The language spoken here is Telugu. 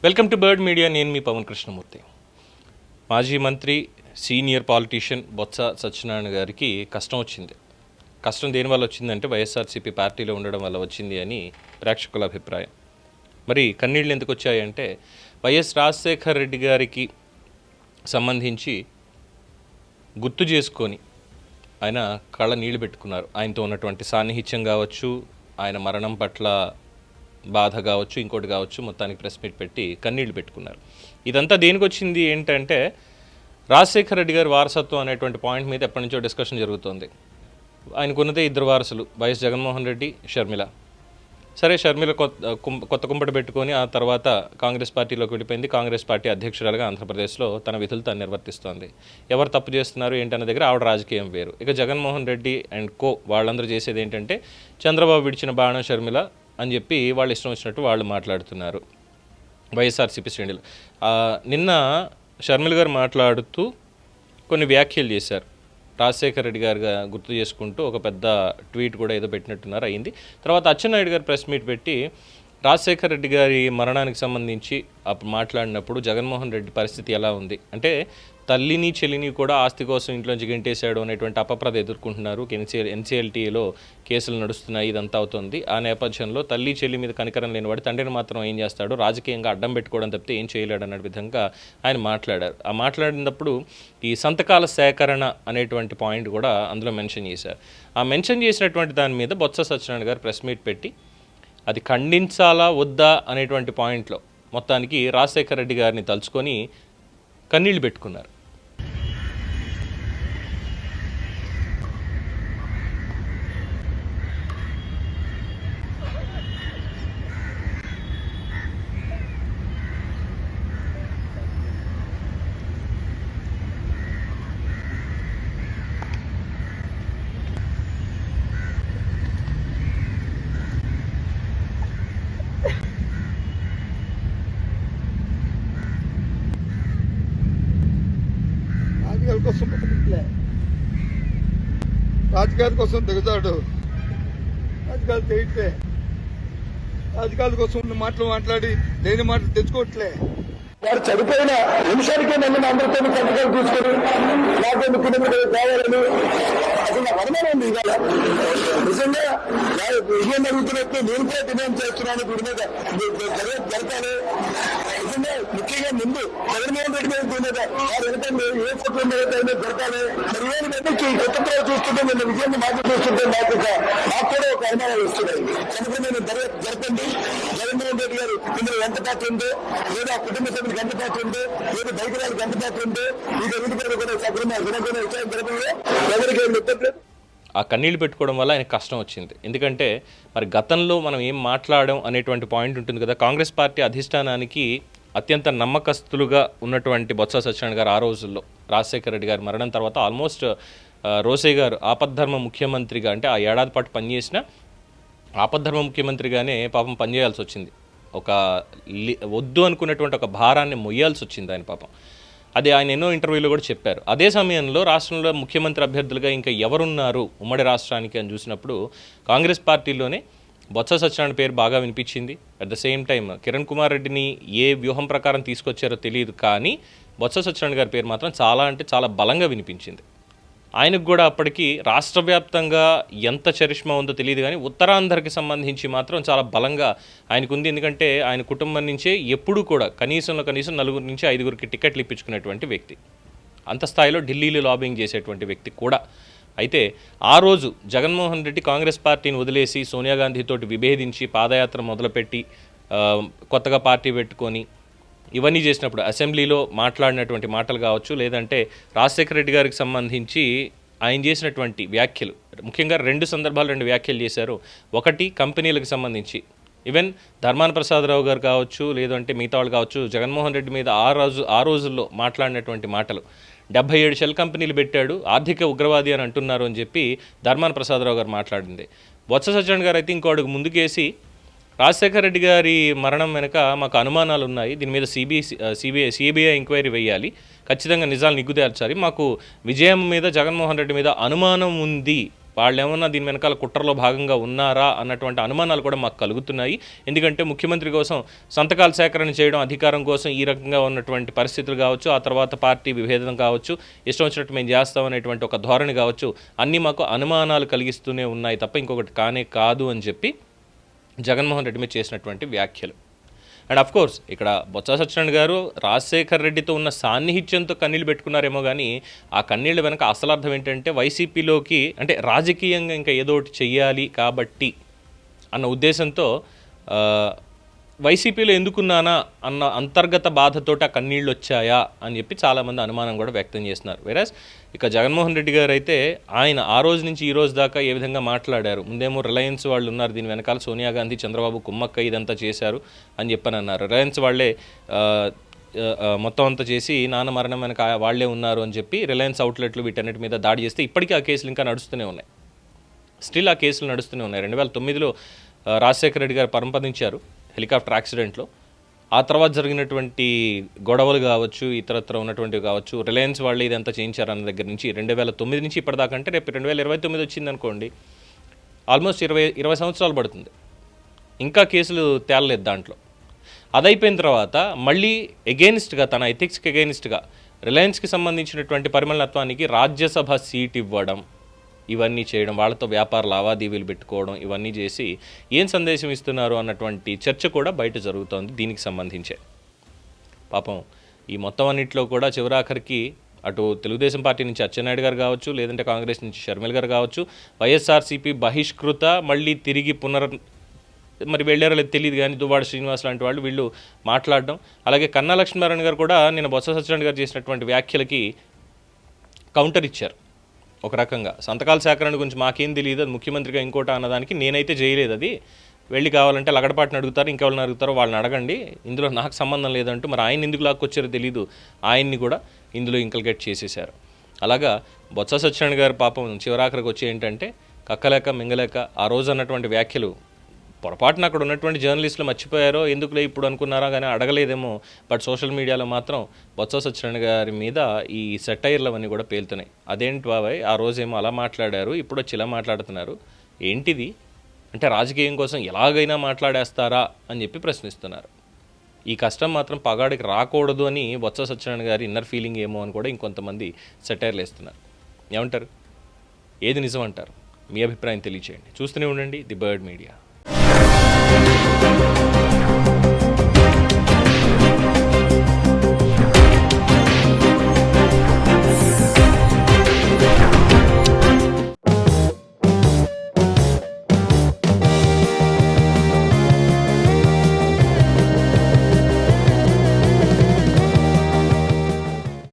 Welcome to bird media. నేను మీ పవన్ కృష్ణమూర్తి. మాజీ మంత్రి సీనియర్ పాలిటీషియన్ బొత్స సత్యనారాయణ గారికి కష్టం వచ్చింది. కష్టం దేనివల్ల వచ్చిందంటే వైఎస్ఆర్సీపీ పార్టీలో ఉండడం వల్ల వచ్చింది అని ప్రేక్షకుల అభిప్రాయం. మరి కన్నీళ్ళు ఎందుకు వచ్చాయంటే వైఎస్ రాజశేఖర్ రెడ్డి గారికి సంబంధించి గుర్తు చేసుకొని ఆయన కళ్ళ నీళ్లు పెట్టుకున్నారు. ఆయనతో ఉన్నటువంటి సాన్నిహిత్యం కావచ్చు, ఆయన మరణం పట్ల బాధ కావచ్చు, ఇంకోటి కావచ్చు, మొత్తానికి ప్రెస్ మీట్ పెట్టి కన్నీళ్లు పెట్టుకున్నారు. ఇదంతా దేనికి వచ్చింది ఏంటంటే రాజశేఖర రెడ్డి గారి వారసత్వం అనేటువంటి పాయింట్ మీద ఎప్పటి నుంచో డిస్కషన్ జరుగుతుంది. ఆయనకున్నదే ఇద్దరు వారసులు, వైఎస్ జగన్మోహన్ రెడ్డి, షర్మిల. సరే, షర్మిల కొత్త కుంపట పెట్టుకొని ఆ తర్వాత కాంగ్రెస్ పార్టీలోకి వెళ్ళిపోయింది. కాంగ్రెస్ పార్టీ అధ్యక్షురాలుగా ఆంధ్రప్రదేశ్లో తన విధులు తను నిర్వర్తిస్తోంది. ఎవరు తప్పు చేస్తున్నారు ఏంటన్న దగ్గర ఆవిడ రాజకీయం వేరు. ఇక జగన్మోహన్ రెడ్డి అండ్ కో వాళ్ళందరూ చేసేది ఏంటంటే చంద్రబాబు విడిచిన బాణం షర్మిల అని చెప్పి వాళ్ళు ఇష్టం వచ్చినట్టు వాళ్ళు మాట్లాడుతున్నారు వైఎస్ఆర్సీపీ శ్రేణులు. నిన్న షర్మిల గారు మాట్లాడుతూ కొన్ని వ్యాఖ్యలు చేశారు. రాజశేఖర రెడ్డి గారు గుర్తు చేసుకుంటూ ఒక పెద్ద ట్వీట్ కూడా ఏదో పెట్టినట్టున్నారు అయింది. తర్వాత అచ్చెన్నాయుడు గారు ప్రెస్ మీట్ పెట్టి రాజశేఖర రెడ్డి గారి మరణానికి సంబంధించి అప్పుడు మాట్లాడినప్పుడు జగన్మోహన్ రెడ్డి పరిస్థితి ఎలా ఉంది అంటే తల్లిని చెల్లిని కూడా ఆస్తి కోసం ఇంట్లోంచి గెంటేశాడు అనేటువంటి అపప్రద ఎదుర్కొంటున్నారు. ఎన్సీఎల్టీలో కేసులు నడుస్తున్నాయి, ఇదంతా అవుతుంది. ఆ నేపథ్యంలో తల్లి చెల్లి మీద కనికరం లేనివాడు తండ్రిని మాత్రం ఏం చేస్తాడు, రాజకీయంగా అడ్డం పెట్టుకోవడం తప్పితే ఏం చేయలేడు అనే విధంగా ఆయన మాట్లాడారు. ఆ మాట్లాడినప్పుడు ఈ సంతకాల సేకరణ అనేటువంటి పాయింట్ కూడా అందులో మెన్షన్ చేశారు. ఆ మెన్షన్ చేసినటువంటి దాని మీద బొత్స సత్యనారాయణ గారు ప్రెస్ మీట్ పెట్టి అది ఖండించాలా వద్దా అనేటువంటి పాయింట్లో మొత్తానికి రాజశేఖర రెడ్డి గారిని తలుచుకొని కన్నీళ్లు పెట్టుకున్నారు. రాజకీయాల కోసం దిగుతాడు, రాజకీయాలు చేయట్లే, రాజకీయాల కోసం మాటలు మాట్లాడి లేని మాటలు తెచ్చుకోవట్లే. వారు చనిపోయిన నిమిషానికే నన్ను అందరితో సంతకాలు తీసుకొని నాకు కిలోమీటర్లు కావాలని అసలు నా వర్ణం ఉంది. ఇవాళ నిజంగా విజయం జరుగుతున్నట్టు నేను కూడా డిమాండ్ చేస్తున్నాను. ఇప్పుడు మీద జరగాలి. నిజంగా ముఖ్యంగా ముందు జగన్మోహన్ రెడ్డి మీద మీద వారు ఎందుకంటే ఏ కుటుంబం మీద జరగాలి. మరి ఏంటంటే ఈ కొత్త చూస్తుంటే నేను విజయాన్ని మాకు చూస్తుంటే నాకు కూడా ఒక అనుమానాలు వస్తున్నాయి. కనుక నేను జరపండి. జగన్మోహన్ రెడ్డి గారు ఇందులో ఎంత పాత్ర ఉందో, లేదా కుటుంబ సభ్యులకు ఎంత పాత్ర ఉందో, లేదా బయట వాళ్ళకి ఎంత పాత్ర ఉందో, ఈ ఎన్నికలు కూడా సక్రమంగా విచారణ జరపండి. ఎవరికి ఏం చెప్పట్లేదు. ఆ కన్నీళ్లు పెట్టుకోవడం వల్ల ఆయన కష్టం వచ్చింది. ఎందుకంటే మరి గతంలో మనం ఏం మాట్లాడడం అనేటువంటి పాయింట్ ఉంటుంది కదా. కాంగ్రెస్ పార్టీ అధిష్టానానికి అత్యంత నమ్మకస్తులుగా ఉన్నటువంటి బొత్స సత్యనారాయణ గారు ఆ రోజుల్లో రాజశేఖర రెడ్డి గారి మరణం తర్వాత ఆల్మోస్ట్ రోసయ్య గారు ఆపద్ధర్మ ముఖ్యమంత్రిగా, అంటే ఆ ఏడాది పాటు పనిచేసిన ఆపద్ధర్మ ముఖ్యమంత్రిగానే పాపం పనిచేయాల్సి వచ్చింది. ఒక వద్దు అనుకున్నటువంటి ఒక భారాన్ని మొయ్యాల్సి వచ్చింది ఆయన పాపం. అది ఆయన ఎన్నో ఇంటర్వ్యూలో కూడా చెప్పారు. అదే సమయంలో రాష్ట్రంలో ముఖ్యమంత్రి అభ్యర్థులుగా ఇంకా ఎవరున్నారు ఉమ్మడి రాష్ట్రానికి అని చూసినప్పుడు కాంగ్రెస్ పార్టీలోనే బొత్స సత్యనారాయణ పేరు బాగా వినిపించింది. At the same time Kiran Kumar రెడ్డిని ఏ వ్యూహం ప్రకారం తీసుకొచ్చారో తెలియదు, కానీ బొత్స సత్యనారాయణ గారి పేరు మాత్రం చాలా అంటే చాలా బలంగా వినిపించింది. ఆయనకు కూడా అప్పటికి రాష్ట్ర వ్యాప్తంగా ఎంత చరిష్మా ఉందో తెలియదు, కానీ ఉత్తరాంధ్రకి సంబంధించి మాత్రం చాలా బలంగా ఆయనకుంది. ఎందుకంటే ఆయన కుటుంబం నుంచే ఎప్పుడూ కూడా కనీసం 4 నుంచి 5 టికెట్లు ఇప్పించుకునేటువంటి వ్యక్తి, అంత స్థాయిలో ఢిల్లీలో లాబింగ్ చేసేటువంటి వ్యక్తి కూడా. అయితే ఆ రోజు జగన్మోహన్ రెడ్డి కాంగ్రెస్ పార్టీని వదిలేసి సోనియా గాంధీతోటి విభేదించి పాదయాత్ర మొదలుపెట్టి కొత్తగా పార్టీ పెట్టుకొని ఇవన్నీ చేసినప్పుడు అసెంబ్లీలో మాట్లాడినటువంటి మాటలు కావచ్చు, లేదంటే రాజశేఖర రెడ్డి గారికి సంబంధించి ఆయన చేసినటువంటి వ్యాఖ్యలు, ముఖ్యంగా 2 సందర్భాలు 2 వ్యాఖ్యలు చేశారు. ఒకటి కంపెనీలకు సంబంధించి, ఈవెన్ ధర్మాన ప్రసాదరావు గారు కావచ్చు, లేదంటే మిగతా వాళ్ళు కావచ్చు, జగన్మోహన్ రెడ్డి మీద ఆ రోజుల్లో మాట్లాడినటువంటి మాటలు, 77 షెల్ కంపెనీలు పెట్టాడు, ఆర్థిక ఉగ్రవాది అని అంటున్నారు అని చెప్పి ధర్మాన ప్రసాదరావు గారు మాట్లాడింది. బొత్స సత్యనారాయణ గారు అయితే ఇంకో అడుగు ముందుకేసి రాజశేఖర రెడ్డి గారి మరణం వెనుక మాకు అనుమానాలు ఉన్నాయి, దీని మీద సిబిఐ ఎంక్వైరీ వేయాలి, ఖచ్చితంగా నిజాలు నిగ్గుదేర్చాలి, మాకు విజయం మీద జగన్మోహన్ రెడ్డి మీద అనుమానం ఉంది వాళ్ళు ఏమన్నా దీని వెనకాల కుట్రలో భాగంగా ఉన్నారా అన్నటువంటి అనుమానాలు కూడా మాకు కలుగుతున్నాయి. ఎందుకంటే ముఖ్యమంత్రి కోసం సంతకాల సేకరణ చేయడం, అధికారం కోసం ఈ రకంగా ఉన్నటువంటి పరిస్థితులు కావచ్చు, ఆ తర్వాత పార్టీ విభేదం కావచ్చు, ఇష్టం వచ్చినట్టు మేము చేస్తామనేటువంటి ఒక ధోరణి కావచ్చు, అన్నీ మాకు అనుమానాలు కలిగిస్తూనే ఉన్నాయి తప్ప ఇంకొకటి కానే కాదు అని చెప్పి జగన్మోహన్ రెడ్డి మీద చేసినటువంటి వ్యాఖ్యలు. అండ్ అఫ్ కోర్స్ ఇక్కడ బొత్స సత్యనారాయణ గారు రాజశేఖర్ రెడ్డితో ఉన్న సాన్నిహిత్యంతో కన్నీళ్ళు పెట్టుకున్నారేమో కానీ ఆ కన్నీళ్ళ వెనక అసలు అర్థం ఏంటంటే వైసీపీలోకి అంటే రాజకీయంగా ఇంకా ఏదో ఒకటి చెయ్యాలి కాబట్టి అన్న ఉద్దేశంతో వైసీపీలో ఎందుకున్నానా అన్న అంతర్గత బాధతోటి ఆ కన్నీళ్ళు వచ్చాయా అని చెప్పి చాలామంది అనుమానం కూడా వ్యక్తం చేస్తున్నారు. వేరాస్ ఇక జగన్మోహన్ రెడ్డి గారు అయితే ఆయన ఆ రోజు నుంచి ఈ రోజు దాకా ఏ విధంగా మాట్లాడారు, ముందేమో రిలయన్స్ వాళ్ళు ఉన్నారు దీని వెనకాల, సోనియా గాంధీ చంద్రబాబు కుమ్మక్క ఇదంతా చేశారు అని చెప్పని అన్నారు. రిలయన్స్ వాళ్ళే మొత్తం అంతా చేసి నాన్న మరణం వెనక వాళ్లే ఉన్నారు అని చెప్పి రిలయన్స్ అవుట్లెట్లు వీటన్నిటి మీద దాడి చేస్తే ఇప్పటికీ ఆ కేసులు ఇంకా నడుస్తూనే ఉన్నాయి. స్టిల్ ఆ కేసులు నడుస్తూనే ఉన్నాయి. 2009లో రాజశేఖర రెడ్డి గారు పరంపదించారు హెలికాప్టర్ యాక్సిడెంట్లో. ఆ తర్వాత జరిగినటువంటి గొడవలు కావచ్చు, ఇతరత్ర ఉన్నటువంటివి కావచ్చు, రిలయన్స్ వాళ్ళు ఇదంతా చేయించారు అన్న దగ్గర నుంచి 2009 నుంచి ఇప్పటిదాకా అంటే రేపు 2029 వచ్చింది అనుకోండి, ఆల్మోస్ట్ 20 సంవత్సరాలు పడుతుంది. ఇంకా కేసులు తేలలేదు దాంట్లో. అదైపోయిన తర్వాత మళ్ళీ ఎగెయిన్స్ట్గా తన ఎథిక్స్కి ఎగెయిన్స్ట్గా రిలయన్స్కి సంబంధించినటువంటి పరిమళత్వానికి రాజ్యసభ సీట్ ఇవ్వడం, ఇవన్నీ చేయడం, వాళ్ళతో వ్యాపార లావాదేవీలు పెట్టుకోవడం, ఇవన్నీ చేసి ఏం సందేశం ఇస్తున్నారు అన్నటువంటి చర్చ కూడా బయట జరుగుతోంది దీనికి సంబంధించే. పాపం ఈ మొత్తం అన్నింటిలో కూడా చివరాఖరికి అటు తెలుగుదేశం పార్టీ నుంచి అచ్చెన్నాయుడు గారు కావచ్చు, లేదంటే కాంగ్రెస్ నుంచి షర్మిల గారు కావచ్చు, వైఎస్ఆర్సీపీ బహిష్కృత మళ్ళీ తిరిగి మరి వెళ్ళారో లేదు తెలియదు కానీ దువ్వాడ శ్రీనివాస్ లాంటి వాళ్ళు వీళ్ళు మాట్లాడడం, అలాగే కన్నా లక్ష్మీనారాయణ గారు కూడా నేను బొత్స సత్యనారాయణ గారు చేసినటువంటి వ్యాఖ్యలకి కౌంటర్ ఇచ్చారు. ఒక రకంగా సంతకాల సేకరణ గురించి మాకేం తెలియదు, అది ముఖ్యమంత్రిగా ఇంకోట అన్నదానికి నేనైతే చేయలేదు, అది వెళ్ళి కావాలంటే లగడపాటిని అడుగుతారు, ఇంకెవరిని అడుగుతారో వాళ్ళని అడగండి, ఇందులో నాకు సంబంధం లేదంటూ మరి ఆయన ఎందుకు లాక్కొచ్చారో తెలియదు, ఆయన్ని కూడా ఇందులో ఇంకల్గేట్ చేసేశారు. అలాగా బొత్స సత్యనారాయణ గారు పాపం చివరాఖరికి వచ్చి ఏంటంటే కక్కలేక మింగలేక ఆ రోజు అన్నటువంటి వ్యాఖ్యలు పొరపాటున అక్కడ ఉన్నటువంటి జర్నలిస్టులు మర్చిపోయారో ఎందుకులే ఇప్పుడు అనుకున్నారా కానీ అడగలేదేమో. బట్ సోషల్ మీడియాలో మాత్రం బొత్స సత్యనారాయణ గారి మీద ఈ సెటైర్లు అవన్నీ కూడా పేలుతున్నాయి. అదేంటి బాబాయ్ ఆ రోజేమో అలా మాట్లాడారు, ఇప్పుడు వచ్చి ఇలా మాట్లాడుతున్నారు, ఏంటిది అంటే రాజకీయం కోసం ఎలాగైనా మాట్లాడేస్తారా అని చెప్పి ప్రశ్నిస్తున్నారు. ఈ కష్టం మాత్రం పగాడికి రాకూడదు అని బొత్స సత్యనారాయణ గారి ఇన్నర్ ఫీలింగ్ ఏమో అని కూడా ఇంకొంతమంది సెటైర్లు వేస్తున్నారు. ఏమంటారు, ఏది నిజం అంటారు? మీ అభిప్రాయం తెలియచేయండి. చూస్తూనే ఉండండి ది బర్డ్ మీడియా.